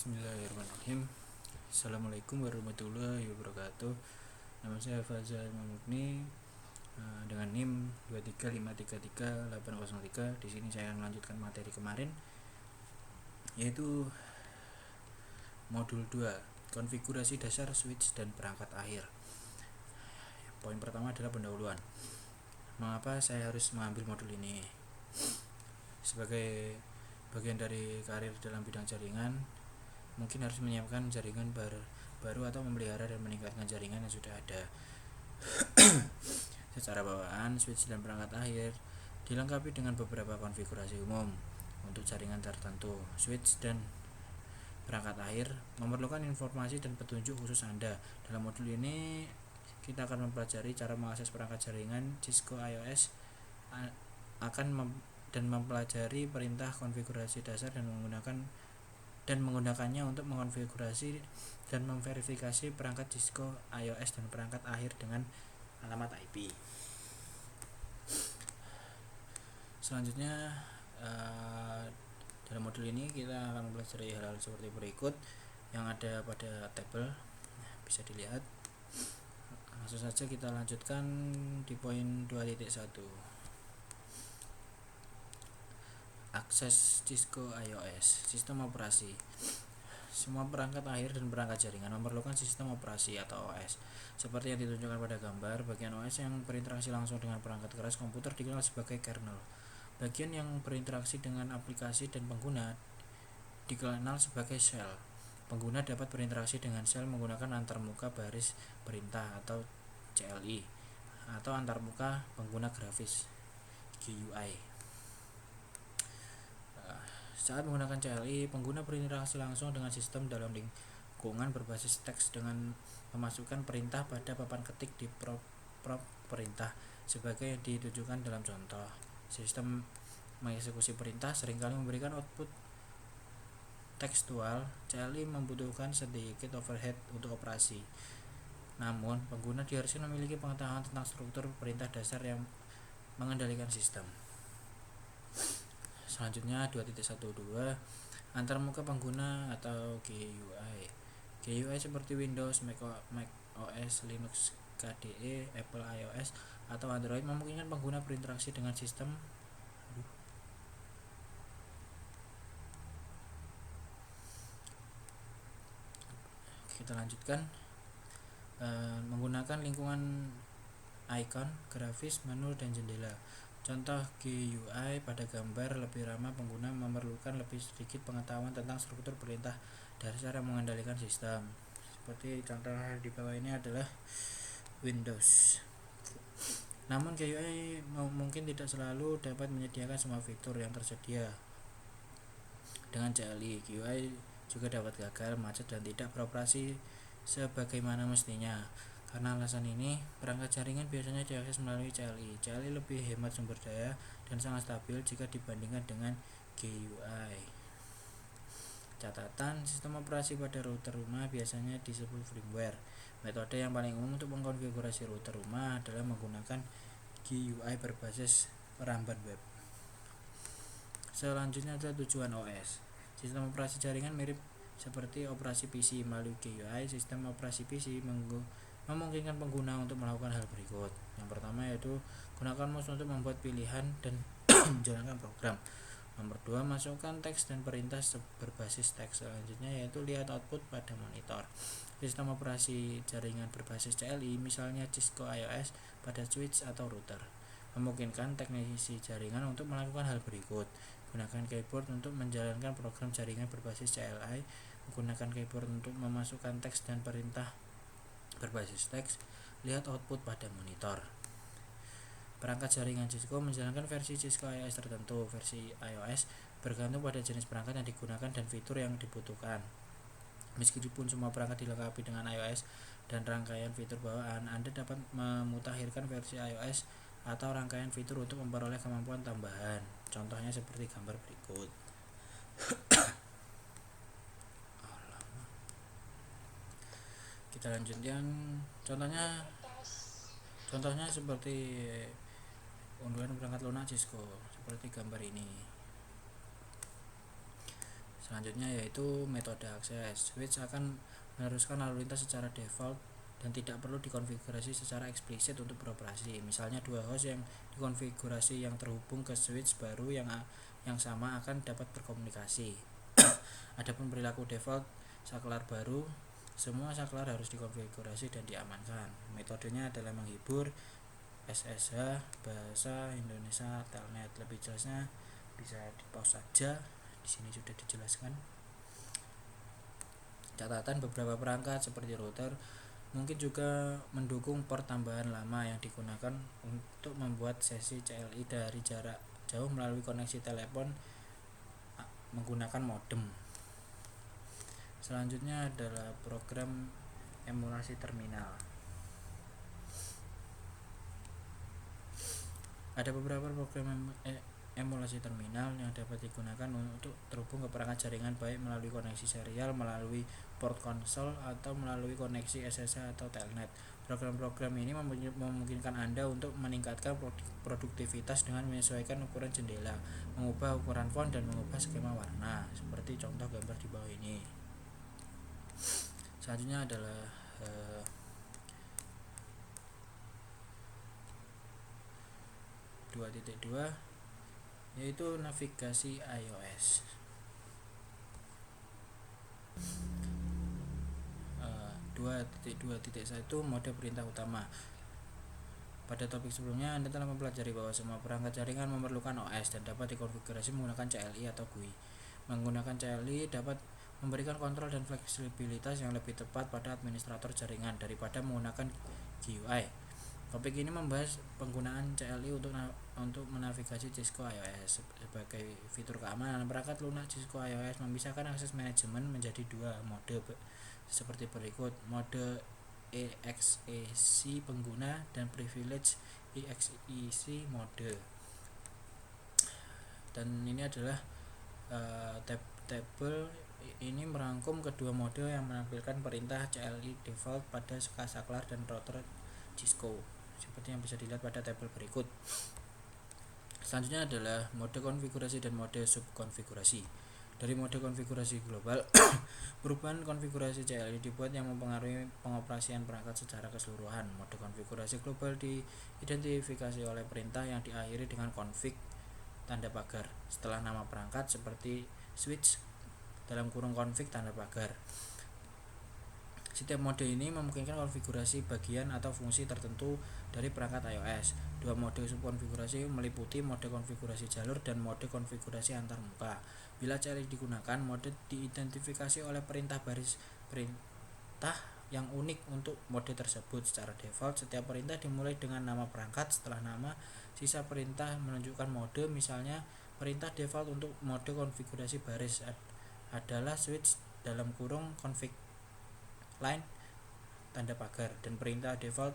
Bismillahirrahmanirrahim. Assalamualaikum warahmatullahi wabarakatuh. Nama saya Fazal Mamukni dengan NIM 235333803. Di sini saya akan melanjutkan materi kemarin, yaitu modul 2, konfigurasi dasar switch dan perangkat akhir. Poin pertama adalah pendahuluan. Mengapa saya harus mengambil modul ini? Sebagai bagian dari karir dalam bidang jaringan, mungkin harus menyiapkan jaringan baru atau memelihara dan meningkatkan jaringan yang sudah ada. Secara bawaan, switch dan perangkat akhir dilengkapi dengan beberapa konfigurasi umum untuk jaringan tertentu. Switch dan perangkat akhir memerlukan informasi dan petunjuk khusus Anda. Dalam modul ini kita akan mempelajari cara mengakses perangkat jaringan Cisco iOS dan mempelajari perintah konfigurasi dasar dan menggunakannya untuk mengonfigurasi dan memverifikasi perangkat Cisco iOS dan perangkat akhir dengan alamat IP. Selanjutnya, dalam modul ini kita akan mempelajari hal-hal seperti berikut yang ada pada tabel. Bisa dilihat. Langsung saja kita lanjutkan di poin 2.1. Akses Cisco iOS, sistem operasi. Semua perangkat akhir dan perangkat jaringan memerlukan sistem operasi atau OS. Seperti yang ditunjukkan pada gambar, bagian OS yang berinteraksi langsung dengan perangkat keras komputer dikenal sebagai kernel. Bagian yang berinteraksi dengan aplikasi dan pengguna dikenal sebagai shell. Pengguna dapat berinteraksi dengan shell menggunakan antarmuka baris perintah atau CLI atau antarmuka pengguna grafis GUI. Saat menggunakan CLI, pengguna berinteraksi langsung dengan sistem dalam lingkungan berbasis teks dengan memasukkan perintah pada papan ketik di prompt perintah sebagai yang ditunjukkan dalam contoh. Sistem mengeksekusi perintah seringkali memberikan output tekstual. CLI membutuhkan sedikit overhead untuk operasi. Namun, pengguna diharuskan memiliki pengetahuan tentang struktur perintah dasar yang mengendalikan sistem. Selanjutnya 2.12, antarmuka pengguna atau GUI. GUI seperti Windows, Mac OS, Linux, KDE, Apple iOS, atau Android memungkinkan pengguna berinteraksi dengan sistem. Kita lanjutkan. Menggunakan lingkungan icon, grafis, menu, dan jendela. Contoh GUI pada gambar lebih ramah pengguna memerlukan lebih sedikit pengetahuan tentang struktur perintah dasar yang mengendalikan sistem. Seperti contoh di bawah ini adalah Windows. Namun GUI mungkin tidak selalu dapat menyediakan semua fitur yang tersedia dengan CLI. GUI juga dapat gagal, macet, dan tidak beroperasi sebagaimana mestinya. Karena alasan ini, perangkat jaringan biasanya diakses melalui CLI. CLI lebih hemat sumber daya dan sangat stabil jika dibandingkan dengan GUI. Catatan, sistem operasi pada router rumah biasanya disebut firmware. Metode yang paling umum untuk mengkonfigurasi router rumah adalah menggunakan GUI berbasis perambat web. Selanjutnya adalah tujuan OS. Sistem operasi jaringan mirip seperti operasi PC. Melalui GUI, sistem operasi PC memungkinkan pengguna untuk melakukan hal berikut. Yang pertama yaitu gunakan mouse untuk membuat pilihan dan menjalankan program. Nomor 2, masukkan teks dan perintah berbasis teks. Selanjutnya yaitu lihat output pada monitor. Sistem operasi jaringan berbasis CLI, misalnya Cisco iOS pada switch atau router, memungkinkan teknisi jaringan untuk melakukan hal berikut. Gunakan keyboard untuk menjalankan program jaringan berbasis CLI. Menggunakan keyboard untuk memasukkan teks dan perintah berbasis teks. Lihat output pada monitor. Perangkat jaringan Cisco menjalankan versi Cisco iOS tertentu. Versi iOS bergantung pada jenis perangkat yang digunakan dan fitur yang dibutuhkan. Meskipun semua perangkat dilengkapi dengan iOS dan rangkaian fitur bawaan, Anda dapat memutakhirkan versi iOS atau rangkaian fitur untuk memperoleh kemampuan tambahan. Contohnya seperti gambar berikut. Kita lanjutkan. Contohnya seperti unduhan perangkat lunak Cisco seperti gambar ini. Selanjutnya yaitu metode akses. Switch akan meneruskan lalu lintas secara default dan tidak perlu dikonfigurasi secara eksplisit untuk beroperasi. Misalnya dua host yang dikonfigurasi yang terhubung ke switch baru yang sama akan dapat berkomunikasi. Adapun perilaku default saklar baru, semua saklar harus dikonfigurasi dan diamankan. Metodenya adalah menghibur, SSH, bahasa Indonesia, Telnet. Lebih jelasnya bisa di pause saja. Di sini sudah dijelaskan. Catatan, beberapa perangkat seperti router mungkin juga mendukung port tambahan lama yang digunakan untuk membuat sesi CLI dari jarak jauh melalui koneksi telepon menggunakan modem. Selanjutnya adalah program emulasi terminal. Ada beberapa program emulasi terminal yang dapat digunakan untuk terhubung ke perangkat jaringan baik melalui koneksi serial, melalui port konsol, atau melalui koneksi SSH atau Telnet. Program-program ini memungkinkan Anda untuk meningkatkan produktivitas dengan menyesuaikan ukuran jendela, mengubah ukuran font, dan mengubah skema warna, seperti contoh gambar di bawah ini. Selanjutnya adalah 2.2 yaitu navigasi iOS. 2.2.1 mode perintah utama. Pada topik sebelumnya Anda telah mempelajari bahwa semua perangkat jaringan memerlukan OS dan dapat dikonfigurasi menggunakan CLI atau GUI. Menggunakan CLI dapat memberikan kontrol dan fleksibilitas yang lebih tepat pada administrator jaringan daripada menggunakan GUI. Topik ini membahas penggunaan CLI untuk menavigasi Cisco iOS. Sebagai fitur keamanan, perangkat lunak Cisco iOS memisahkan akses manajemen menjadi dua mode seperti berikut: mode EXEC pengguna dan privilege EXEC mode. Dan ini adalah tabel ini merangkum kedua mode yang menampilkan perintah CLI default pada saklar dan router Cisco, seperti yang bisa dilihat pada tabel berikut. Selanjutnya adalah mode konfigurasi dan mode subkonfigurasi. Dari mode konfigurasi global, perubahan konfigurasi CLI dibuat yang mempengaruhi pengoperasian perangkat secara keseluruhan. Mode konfigurasi global diidentifikasi oleh perintah yang diakhiri dengan config tanda pagar setelah nama perangkat, seperti switch (config tanda pagar). Setiap mode ini memungkinkan konfigurasi bagian atau fungsi tertentu dari perangkat iOS. Dua mode subkonfigurasi meliputi mode konfigurasi jalur dan mode konfigurasi antarmuka. Bila CLI digunakan, mode diidentifikasi oleh perintah baris perintah yang unik untuk mode tersebut. Secara default, setiap perintah dimulai dengan nama perangkat. Setelah nama, sisa perintah menunjukkan mode. Misalnya, perintah default untuk mode konfigurasi baris adalah switch (config line tanda pagar), dan perintah default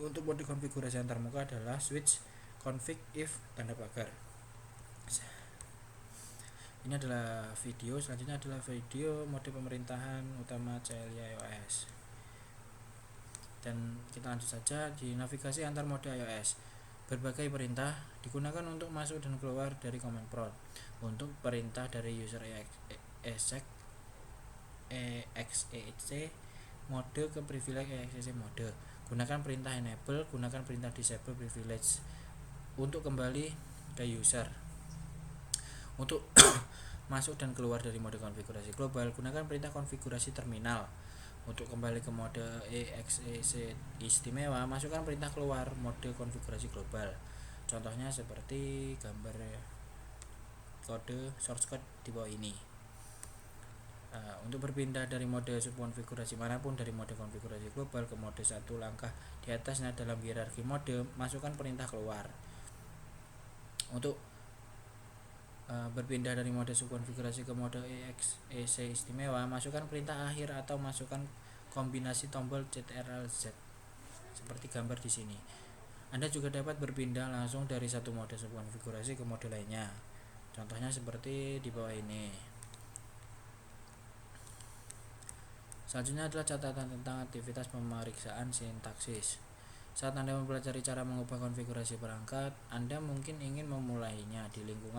untuk mode konfigurasi antarmuka adalah switch config if tanda pagar. Ini adalah video. Selanjutnya adalah video mode pemerintahan utama CLI iOS. Dan kita lanjut saja di navigasi antar mode iOS. Berbagai perintah digunakan untuk masuk dan keluar dari command prompt. Untuk perintah dari user exec mode ke privilege EXEC mode, gunakan perintah enable, gunakan perintah disable privilege. Untuk kembali ke user, untuk masuk dan keluar dari mode konfigurasi global, gunakan perintah konfigurasi terminal. Untuk kembali ke mode EXEC istimewa, masukkan perintah keluar mode konfigurasi global. Contohnya seperti gambar kode source code di bawah ini. Untuk berpindah dari mode subkonfigurasi manapun dari mode konfigurasi global ke mode satu langkah di atasnya dalam hierarki mode, masukkan perintah keluar. Untuk berpindah dari mode subkonfigurasi ke mode EXEC istimewa, masukkan perintah akhir atau masukkan kombinasi tombol Ctrl+Z seperti gambar di sini. Anda juga dapat berpindah langsung dari satu mode subkonfigurasi ke mode lainnya. Contohnya seperti di bawah ini. Selanjutnya adalah catatan tentang aktivitas pemeriksaan sintaksis. Saat Anda mempelajari cara mengubah konfigurasi perangkat, Anda mungkin ingin memulainya di lingkungan